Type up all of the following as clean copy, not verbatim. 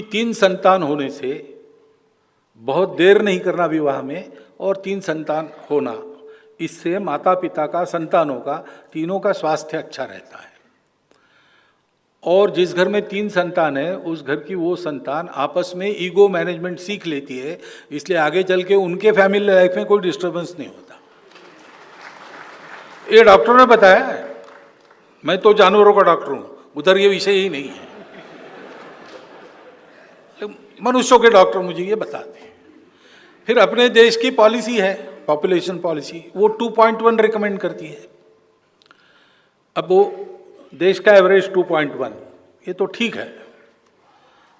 तीन संतान होने से बहुत देर नहीं करना विवाह में, और तीन संतान होना, इससे माता पिता का, संतानों का, तीनों का स्वास्थ्य अच्छा रहता है। और जिस घर में तीन संतान है उस घर की वो संतान आपस में ईगो मैनेजमेंट सीख लेती है, इसलिए आगे चल के उनके फैमिली लाइफ में कोई डिस्टर्बेंस नहीं होता। ये डॉक्टर ने बताया है, मैं तो जानवरों का डॉक्टर हूं, उधर ये विषय ही नहीं है, मनुष्यों के डॉक्टर मुझे ये बताते हैं। फिर अपने देश की पॉलिसी है, पॉपुलेशन पॉलिसी, वो 2.1 रिकमेंड करती है। अब वो देश का एवरेज 2.1, ये तो ठीक है,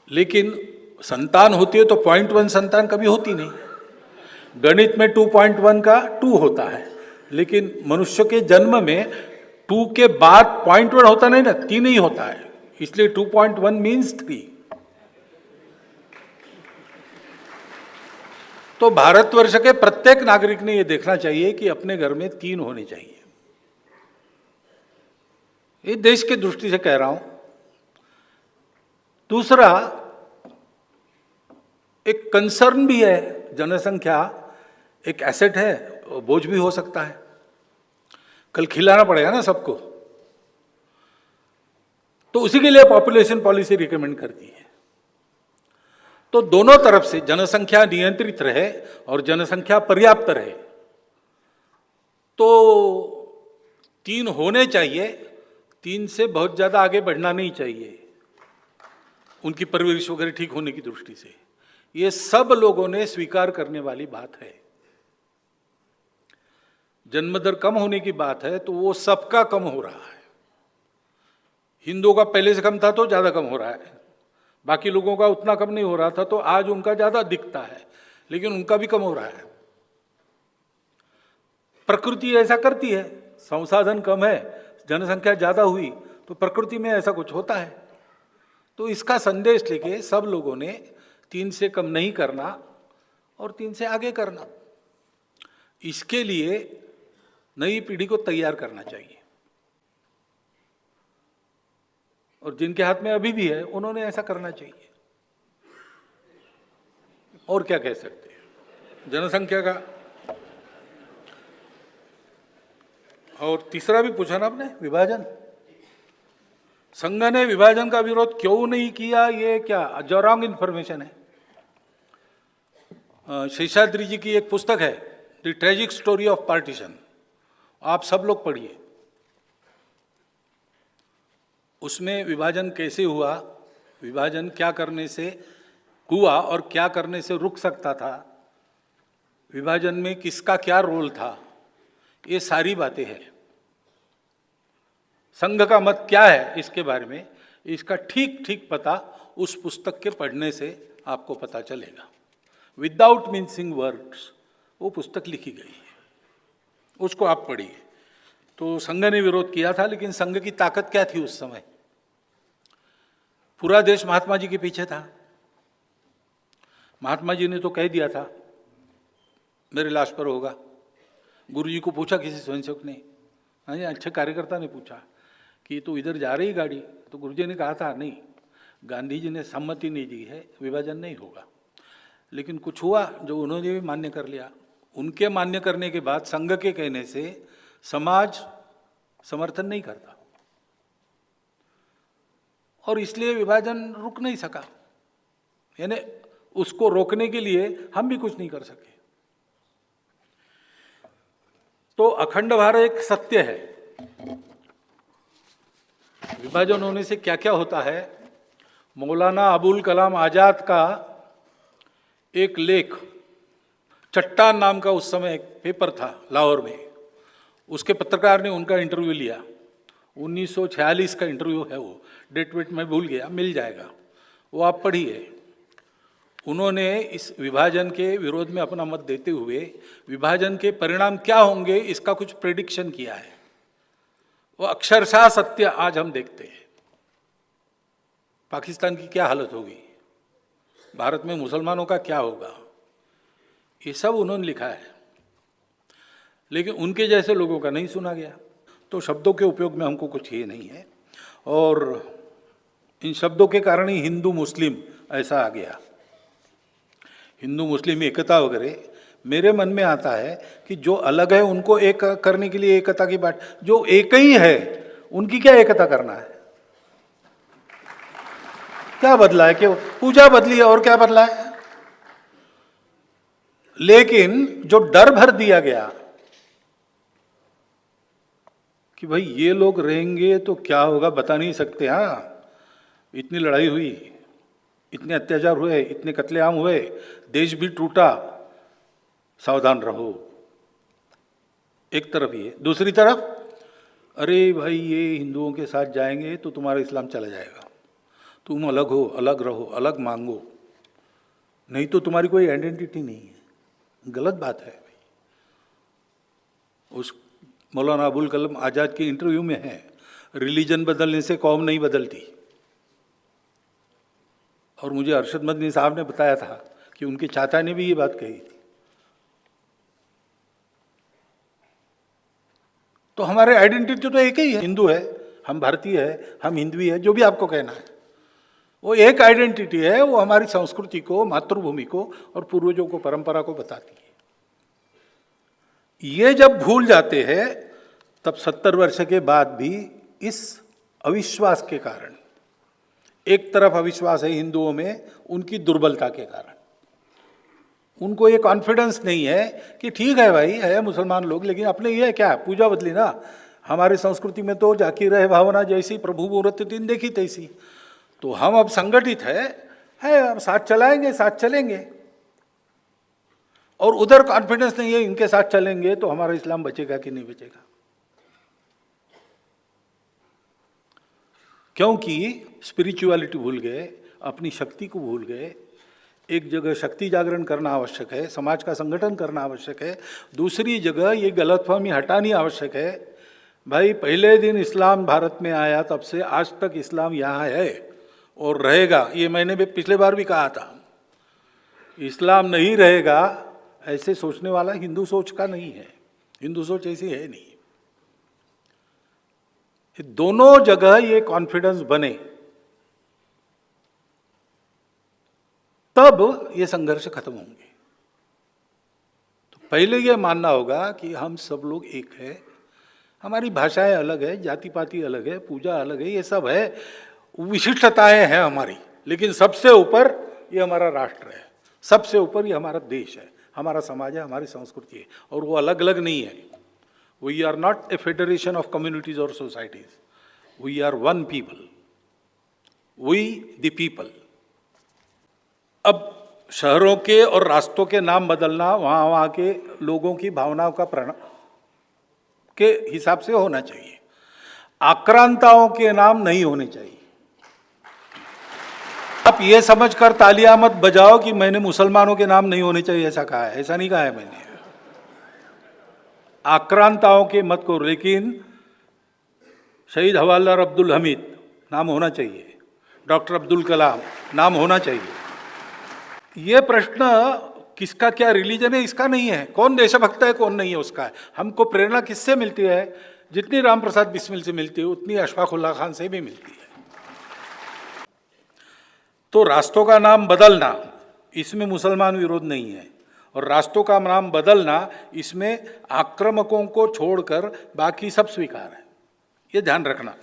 लेकिन संतान होती है तो 0.1 संतान कभी होती नहीं। गणित में 2.1 का 2 होता है, लेकिन मनुष्य के जन्म में 2 के बाद 0.1 होता नहीं ना, 3 ही होता है, इसलिए 2.1 मीन्स 3। तो भारतवर्ष के प्रत्येक नागरिक ने यह देखना चाहिए कि अपने घर में 3 होने चाहिए। ये देश के दृष्टि से कह रहा हूं। दूसरा, एक कंसर्न भी है, जनसंख्या एक एसेट है, बोझ भी हो सकता है, कल खिलाना पड़ेगा ना सबको, तो उसी के लिए पॉपुलेशन पॉलिसी रिकमेंड करती है। तो दोनों तरफ से जनसंख्या नियंत्रित रहे और जनसंख्या पर्याप्त रहे, तो 3 होने चाहिए, 3 से बहुत ज्यादा आगे बढ़ना नहीं चाहिए, उनकी परवरिश वगैरह ठीक होने की दृष्टि से। ये सब लोगों ने स्वीकार करने वाली बात है। जन्म दर कम होने की बात है तो वो सबका कम हो रहा है। हिंदुओं का पहले से कम था तो ज्यादा कम हो रहा है, बाकी लोगों का उतना कम नहीं हो रहा था तो आज उनका ज्यादा दिखता है, लेकिन उनका भी कम हो रहा है। प्रकृति ऐसा करती है, संसाधन कम है, जनसंख्या ज्यादा हुई तो प्रकृति में ऐसा कुछ होता है। तो इसका संदेश लेके सब लोगों ने 3 से कम नहीं करना और 3 से आगे करना, इसके लिए नई पीढ़ी को तैयार करना चाहिए। और जिनके हाथ में अभी भी है उन्होंने ऐसा करना चाहिए। और क्या कह सकते हैं जनसंख्या का। और तीसरा भी पूछा ना आपने, विभाजन। संघ ने विभाजन का विरोध क्यों नहीं किया, ये क्या जो रॉन्ग इंफॉर्मेशन है। शेषाद्री जी की एक पुस्तक है, the tragic story of partition, आप सब लोग पढ़िए। उसमें विभाजन कैसे हुआ, विभाजन क्या करने से हुआ और क्या करने से रुक सकता था, विभाजन में किसका क्या रोल था, ये सारी बातें हैं। संघ का मत क्या है इसके बारे में, इसका ठीक ठीक पता उस पुस्तक के पढ़ने से आपको पता चलेगा। विदाउट मीन्सिंग वर्ड्स वो पुस्तक लिखी गई है, उसको आप पढ़िए। तो संघ ने विरोध किया था, लेकिन संघ की ताकत क्या थी उस समय। पूरा देश महात्मा जी के पीछे था। महात्मा जी ने तो कह दिया था मेरे लाश पर होगा। गुरु जी को पूछा किसी स्वयंसेवक ने, हाँ, अच्छे कार्यकर्ता ने पूछा कि तू इधर जा रही गाड़ी, तो गुरु जी ने कहा था नहीं, गांधी जी ने सम्मति नहीं दी है, विभाजन नहीं होगा। लेकिन कुछ हुआ जो उन्होंने भी मान्य कर लिया। उनके मान्य करने के बाद संघ के कहने से समाज समर्थन नहीं करता, और इसलिए विभाजन रुक नहीं सका। यानी उसको रोकने के लिए हम भी कुछ नहीं कर सके। तो अखंड भारत एक सत्य है। विभाजन होने से क्या क्या होता है, मौलाना अबुल कलाम आजाद का एक लेख, चट्टान नाम का उस समय एक पेपर था लाहौर में, उसके पत्रकार ने उनका इंटरव्यू लिया। 1946 का इंटरव्यू है, वो डेट वेट मैं भूल गया, मिल जाएगा, वो आप पढ़िए। उन्होंने इस विभाजन के विरोध में अपना मत देते हुए विभाजन के परिणाम क्या होंगे इसका कुछ प्रेडिक्शन किया है। वो अक्षरशः सत्य आज हम देखते हैं। पाकिस्तान की क्या हालत होगी, भारत में मुसलमानों का क्या होगा, ये सब उन्होंने लिखा है, लेकिन उनके जैसे लोगों का नहीं सुना गया। तो शब्दों के उपयोग में हमको कुछ ये नहीं है, और इन शब्दों के कारण ही हिंदू मुस्लिम ऐसा आ गया। हिंदू मुस्लिम एकता वगैरह, मेरे मन में आता है कि जो अलग है उनको एक करने के लिए एकता की बात, जो एक ही है उनकी क्या एकता करना है? क्या बदला है? कि पूजा बदली है और क्या बदला है? लेकिन जो डर भर दिया गया कि भाई ये लोग रहेंगे तो क्या होगा बता नहीं सकते। हाँ, इतनी लड़ाई हुई, इतने अत्याचार हुए, इतने कत्लेआम हुए, देश भी टूटा, सावधान रहो। एक तरफ ये, दूसरी तरफ अरे भाई ये हिंदुओं के साथ जाएंगे तो तुम्हारा इस्लाम चला जाएगा, तुम अलग हो, अलग रहो, अलग मांगो, नहीं तो तुम्हारी कोई आइडेंटिटी नहीं है। गलत बात है। उस मौलाना अबुल कलाम आज़ाद के इंटरव्यू में है, रिलीजन बदलने से कौम नहीं बदलती। और मुझे अरशद मदनी साहब ने बताया था कि उनके चाचा ने भी ये बात कही थी। तो हमारे आइडेंटिटी तो एक ही है, हिंदू है, हम भारतीय है, हम हिंदवी है, जो भी आपको कहना है, वो एक आइडेंटिटी है। वो हमारी संस्कृति को, मातृभूमि को और पूर्वजों को, परंपरा को बताती है। ये जब भूल जाते हैं तब 70 वर्ष के बाद भी इस अविश्वास के कारण, एक तरफ अविश्वास है हिंदुओं में उनकी दुर्बलता के कारण, उनको ये कॉन्फिडेंस नहीं है कि ठीक है भाई है मुसलमान लोग, लेकिन अपने ये क्या पूजा बदली ना, हमारी संस्कृति में तो जाकी रहे भावना जैसी, प्रभु मुहूर्त दिन देखी तैसी, तो हम अब संगठित है अब साथ चलाएंगे, साथ चलेंगे। और उधर कॉन्फिडेंस नहीं है, इनके साथ चलेंगे तो हमारा इस्लाम बचेगा कि नहीं बचेगा। क्योंकि स्पिरिचुअलिटी भूल गए, अपनी शक्ति को भूल गए। एक जगह शक्ति जागरण करना आवश्यक है, समाज का संगठन करना आवश्यक है, दूसरी जगह ये गलतफहमी हटानी आवश्यक है। भाई पहले दिन इस्लाम भारत में आया तब से आज तक इस्लाम यहाँ है और रहेगा। ये मैंने भी पिछले बार भी कहा था, इस्लाम नहीं रहेगा ऐसे सोचने वाला हिंदू सोच का नहीं है, हिंदू सोच ऐसी है नहीं। दोनों जगह ये कॉन्फिडेंस बने तब ये संघर्ष खत्म होंगे। तो पहले ये मानना होगा कि हम सब लोग एक है, हमारी भाषाएं अलग है, जाति पाति अलग है, पूजा अलग है, ये सब है, विशिष्टताएं हैं हमारी, लेकिन सबसे ऊपर ये हमारा राष्ट्र है, सबसे ऊपर ये हमारा देश है, हमारा समाज है, हमारी संस्कृति है, और वो अलग अलग नहीं है। We are not a federation of communities और societies, we are one people, we the people. अब शहरों के और रास्तों के नाम बदलना वहाँ के लोगों की भावनाओं का के हिसाब से होना चाहिए, आक्रांताओं के नाम नहीं होने चाहिए। आप ये समझकर तालियां मत बजाओ कि मैंने मुसलमानों के नाम नहीं होने चाहिए ऐसा कहा है, ऐसा नहीं कहा है मैंने। आक्रांताओं के मत को, लेकिन शहीद हवालदार अब्दुल हमीद नाम होना चाहिए, डॉक्टर अब्दुल कलाम नाम होना चाहिए। ये प्रश्न किसका क्या रिलीजन है इसका नहीं है, कौन देशभक्त है कौन नहीं है उसका है। हमको प्रेरणा किससे मिलती है? जितनी राम प्रसाद बिस्मिल से मिलती है उतनी अशफाक उल्लाह खान से भी मिलती है। तो रास्तों का नाम बदलना, इसमें मुसलमान विरोध नहीं है, और रास्तों का नाम बदलना इसमें आक्रामकों को छोड़कर बाकी सब स्वीकार है, ये ध्यान रखना।